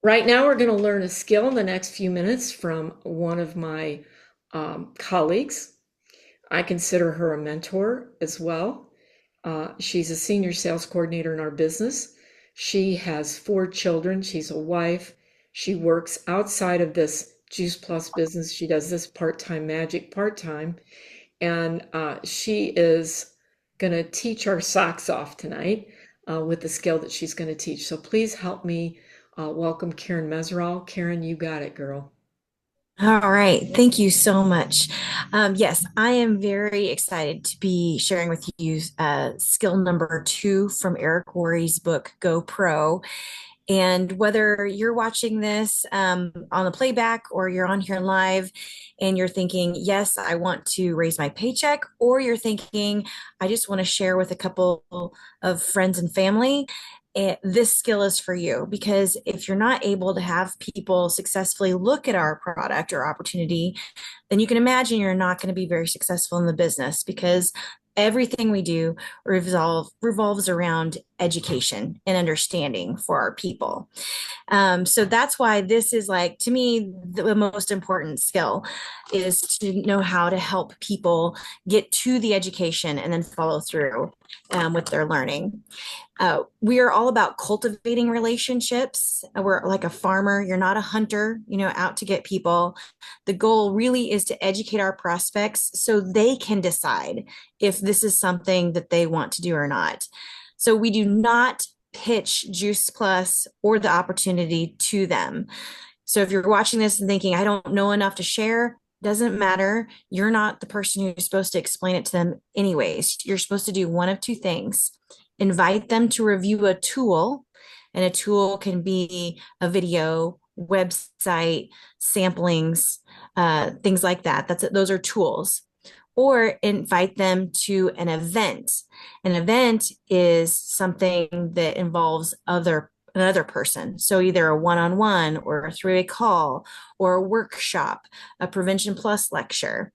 Right now, we're going to learn a skill in the next few minutes from one of my colleagues. I consider her a mentor as well. She's a senior sales coordinator in our business. She has 4 children. She's a wife. She works outside of this Juice Plus business. She does this part-time magic part-time. And she is going to teach our socks off tonight with the skill that she's going to teach. So please help me welcome Karen Meseral. Karen, you got it, girl. All right. Thank you so much. Yes, I am very excited to be sharing with you skill number 2 from Eric Worre's book, Go Pro. And whether you're watching this on the playback or you're on here live and you're thinking, yes, I want to raise my paycheck, or you're thinking, I just want to share with a couple of friends and family, this skill is for you. Because if you're not able to have people successfully look at our product or opportunity, then you can imagine you're not going to be very successful in the business, because everything we do revolves around education and understanding for our people. So that's why this is, like, to me, the most important skill is to know how to help people get to the education and then follow through with their learning. We are all about cultivating relationships. We're like a farmer. You're not a hunter, out to get people. The goal really is to educate our prospects so they can decide if this is something that they want to do or not. So we do not pitch Juice Plus or the opportunity to them. So if you're watching this and thinking, I don't know enough to share, doesn't matter. You're not the person who's supposed to explain it to them anyways. You're supposed to do one of two things: invite them to review a tool, and a tool can be a video, website, samplings, things like that. Those are tools. Or invite them to an event. An event is something that involves another person. So either a one-on-one or a three-way call or a workshop, a Prevention Plus lecture.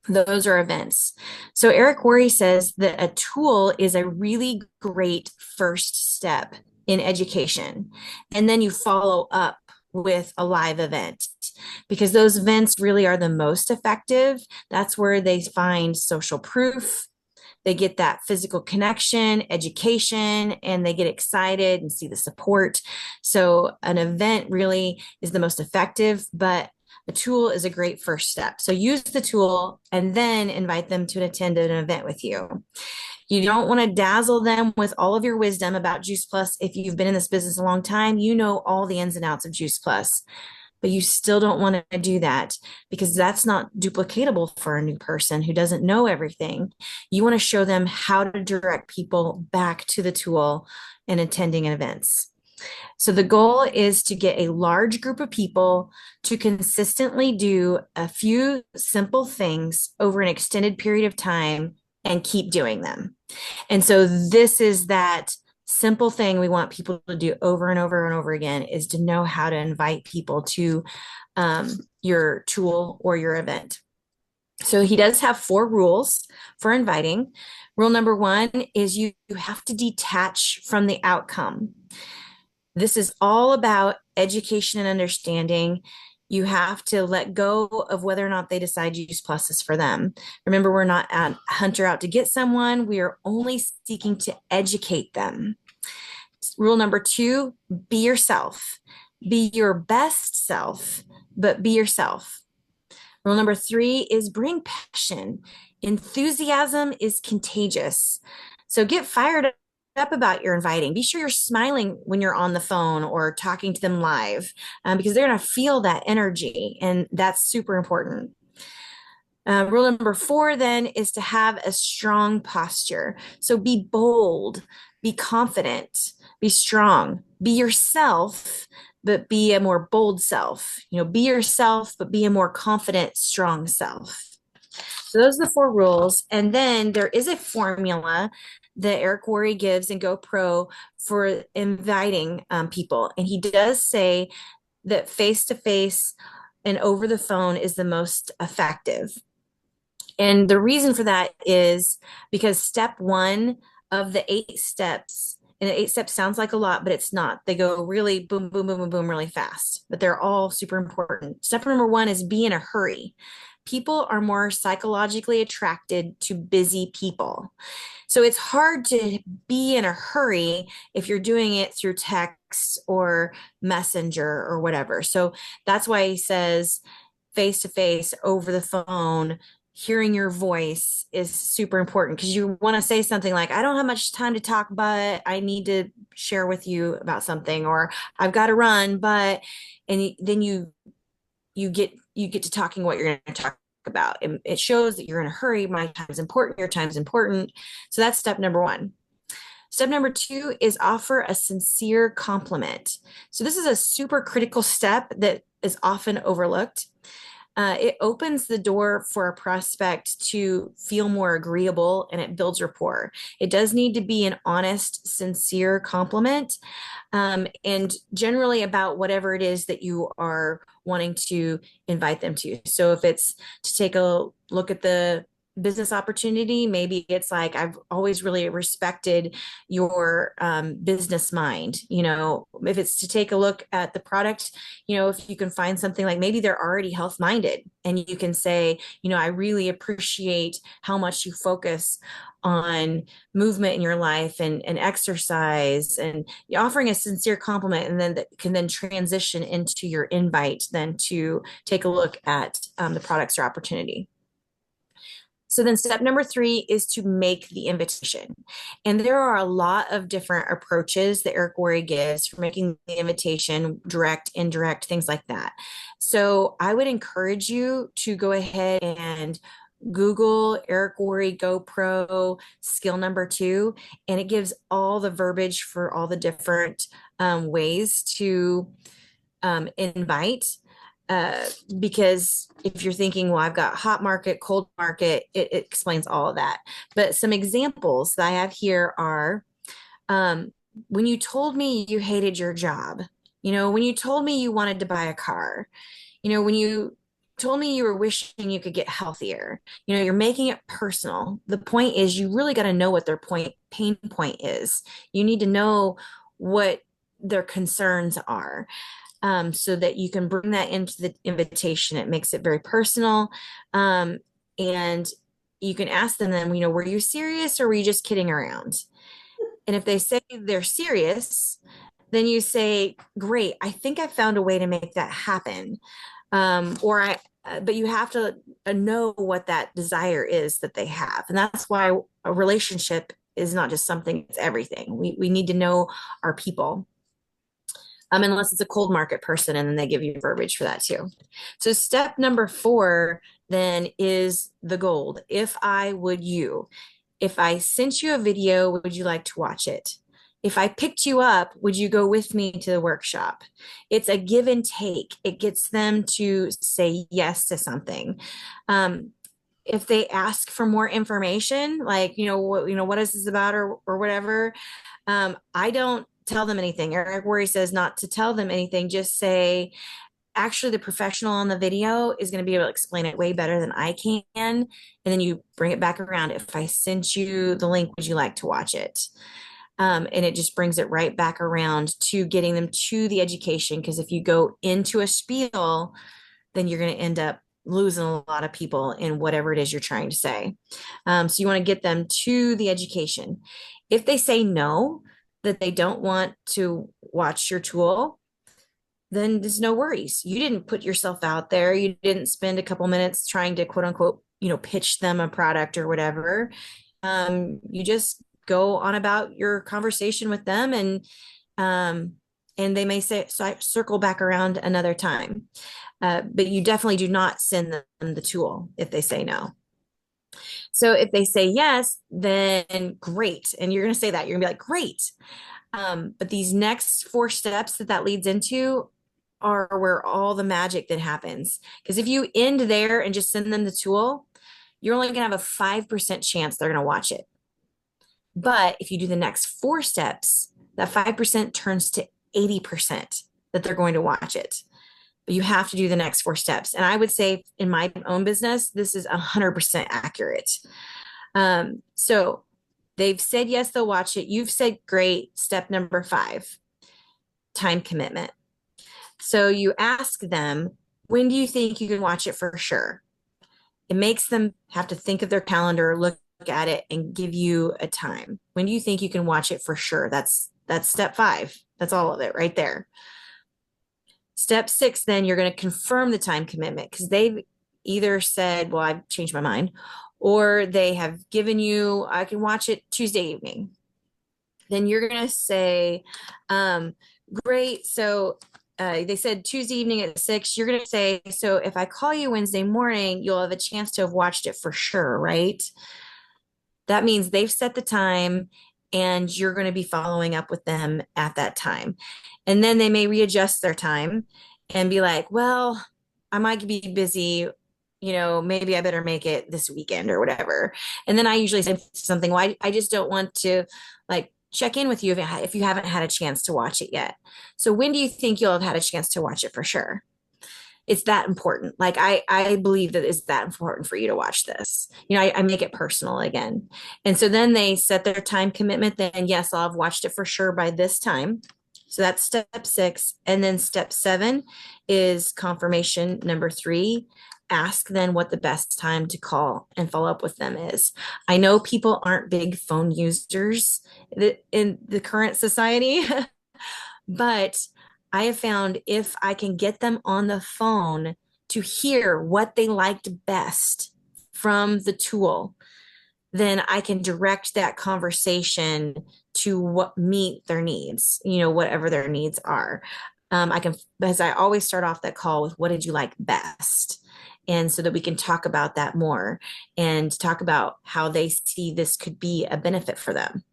Those are events. So Eric Worre says that a tool is a really great first step in education. And then you follow up with a live event, because those events really are the most effective. That's where they find social proof. They get that physical connection, education, and they get excited and see the support. So an event really is the most effective, but a tool is a great first step. So use the tool and then invite them to attend an event with you. You don't want to dazzle them with all of your wisdom about Juice Plus. If you've been in this business a long time, you know all the ins and outs of Juice Plus, but you still don't want to do that, because that's not duplicatable for a new person who doesn't know everything. You want to show them how to direct people back to the tool and attending events. So the goal is to get a large group of people to consistently do a few simple things over an extended period of time and keep doing them. And so this is that simple thing we want people to do over and over and over again, is to know how to invite people to your tool or your event. So he does have 4 rules for inviting. Rule number 1 is you have to detach from the outcome. This is all about education and understanding. You have to let go of whether or not they decide Juice Plus is for them. Remember, we're not a hunter out to get someone. We are only seeking to educate them. Rule number 2, be yourself. Be your best self, but be yourself. Rule number 3 is bring passion. Enthusiasm is contagious. So get fired up about your inviting. Be sure you're smiling when you're on the phone or talking to them live, because they're going to feel that energy, and that's super important. Rule number 4 then is to have a strong posture. So be bold, be confident, be strong, be yourself, but be a more bold self. Be yourself, but be a more confident, strong self. So those are the 4 rules. And then there is a formula that Eric Worre gives in GoPro for inviting people. And he does say that face to face and over the phone is the most effective. And the reason for that is because step 1 of the 8 steps And 8 steps sounds like a lot, but it's not. They go really boom, boom, boom, boom, boom, really fast, but they're all super important. Step number one is be in a hurry. People are more psychologically attracted to busy people. So it's hard to be in a hurry if you're doing it through text or messenger or whatever. So that's why he says face to face, over the phone, hearing your voice is super important, because you want to say something like, I don't have much time to talk, but I need to share with you about something, or I've got to run, but, and then you get to talking what you're going to talk about. And it shows that you're in a hurry. My time's important, your time's important. So that's step number one. Step number two is offer a sincere compliment. So this is a super critical step that is often overlooked. It opens the door for a prospect to feel more agreeable, and it builds rapport. It does need to be an honest, sincere compliment, and generally about whatever it is that you are wanting to invite them to. So if it's to take a look at the business opportunity, maybe it's like, I've always really respected your business mind. If it's to take a look at the product, if you can find something like, maybe they're already health minded, and you can say, I really appreciate how much you focus on movement in your life and exercise, and offering a sincere compliment, and then that can then transition into your invite then to take a look at the products or opportunity. So then step number three is to make the invitation. And there are a lot of different approaches that Eric Worre gives for making the invitation: direct, indirect, things like that. So I would encourage you to go ahead and Google Eric Worre GoPro skill number two, and it gives all the verbiage for all the different ways to invite. Because if you're thinking, well, I've got hot market, cold market, it explains all of that. But some examples that I have here are, when you told me you hated your job, when you told me you wanted to buy a car, when you told me you were wishing you could get healthier, you're making it personal. The point is, you really got to know what their pain point is. You need to know what their concerns are. So that you can bring that into the invitation. It makes it very personal. And you can ask them then, were you serious, or were you just kidding around? And if they say they're serious, then you say, great, I think I found a way to make that happen. But you have to know what that desire is that they have. And that's why a relationship is not just something, it's everything. We need to know our people. Unless it's a cold market person, and then they give you verbiage for that too. So step number four then is the gold. If I would you. If I sent you a video, would you like to watch it? If I picked you up, would you go with me to the workshop? It's a give and take. It gets them to say yes to something. If they ask for more information, like, what is this about, or whatever, I don't tell them anything. Eric Worre says not to tell them anything. Just say, actually, the professional on the video is going to be able to explain it way better than I can. And then you bring it back around. If I sent you the link, would you like to watch it? And it just brings it right back around to getting them to the education. Because if you go into a spiel, then you're going to end up losing a lot of people in whatever it is you're trying to say. So you want to get them to the education. If they say no, that they don't want to watch your tool, then there's no worries. You didn't put yourself out there. You didn't spend a couple minutes trying to quote unquote, pitch them a product or whatever. You just go on about your conversation with them, and they may say, so circle back around another time. But you definitely do not send them the tool if they say no. So if they say yes, then great. And you're going to say that. You're going to be like, great. But these next 4 steps that leads into are where all the magic then happens. Because if you end there and just send them the tool, you're only going to have a 5% chance they're going to watch it. But if you do the next 4 steps, that 5% turns to 80% that they're going to watch it. But you have to do the next 4 steps. And I would say in my own business, this is 100% accurate. So They've said yes, they'll watch it. You've said great. Step number 5, time commitment. So you ask them, when do you think you can watch it for sure? It makes them have to think of their calendar, look at it, and give you a time. When do you think you can watch it for sure? That's step 5. That's all of it right there. Step 6, then you're going to confirm the time commitment because they've either said, well, I've changed my mind, or they have given you, I can watch it Tuesday evening. Then you're going to say, great. So they said Tuesday evening at 6. You're going to say, so if I call you Wednesday morning, you'll have a chance to have watched it for sure, right? That means they've set the time and you're going to be following up with them at that time. And then they may readjust their time and be like, well, I might be busy, maybe I better make it this weekend or whatever. And then I usually say something, well, I just don't want to like check in with you if you haven't had a chance to watch it yet. So when do you think you'll have had a chance to watch it for sure? It's that important. Like I believe that it's that important for you to watch this. I make it personal again. And so then they set their time commitment. Then yes, I'll have watched it for sure by this time. So that's step 6. And then step 7 is confirmation number 3. Ask then what the best time to call and follow up with them is. I know people aren't big phone users in the current society, but I have found if I can get them on the phone to hear what they liked best from the tool, then I can direct that conversation to what meet their needs, whatever their needs are. Because I always start off that call with what did you like best? And so that we can talk about that more and talk about how they see this could be a benefit for them.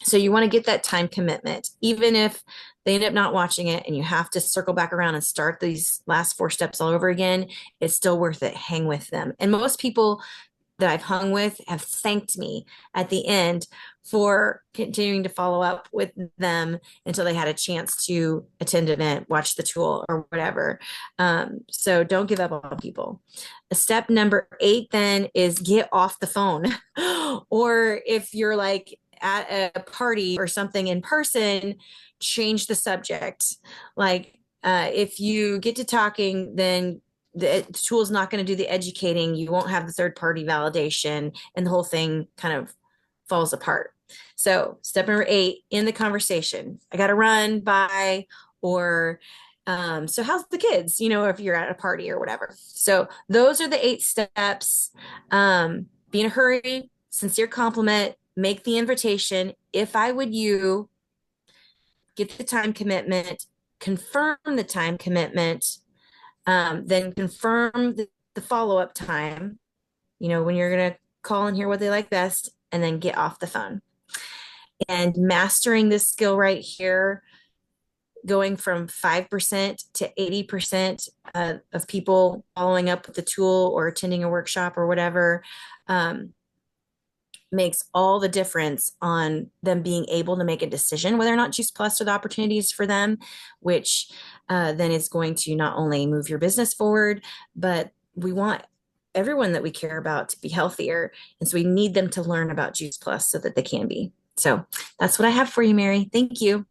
So you want to get that time commitment, even if they end up not watching it and you have to circle back around and start these last 4 steps all over again. It's still worth it. Hang with them. And most people that I've hung with have thanked me at the end for continuing to follow up with them until they had a chance to attend an event, watch the tool or whatever. So don't give up on people. Step number 8 then is get off the phone. Or if you're like at a party or something in person, change the subject. Like if you get to talking, then the tool is not going to do the educating. You won't have the third party validation and the whole thing kind of falls apart. So step number 8 in the conversation, I got to run by, or so how's the kids, if you're at a party or whatever. So those are the 8 steps. Be in a hurry, sincere compliment, make the invitation. If I would you, get the time commitment, confirm the time commitment, then confirm the follow-up time, when you're going to call and hear what they like best, and then get off the phone. And mastering this skill right here, going from 5% to 80% of people following up with the tool or attending a workshop or whatever, makes all the difference on them being able to make a decision whether or not Juice Plus are the opportunities for them, which then is going to not only move your business forward, but we want everyone that we care about to be healthier. And so we need them to learn about Juice Plus so that they can be. So that's what I have for you, Mary. Thank you.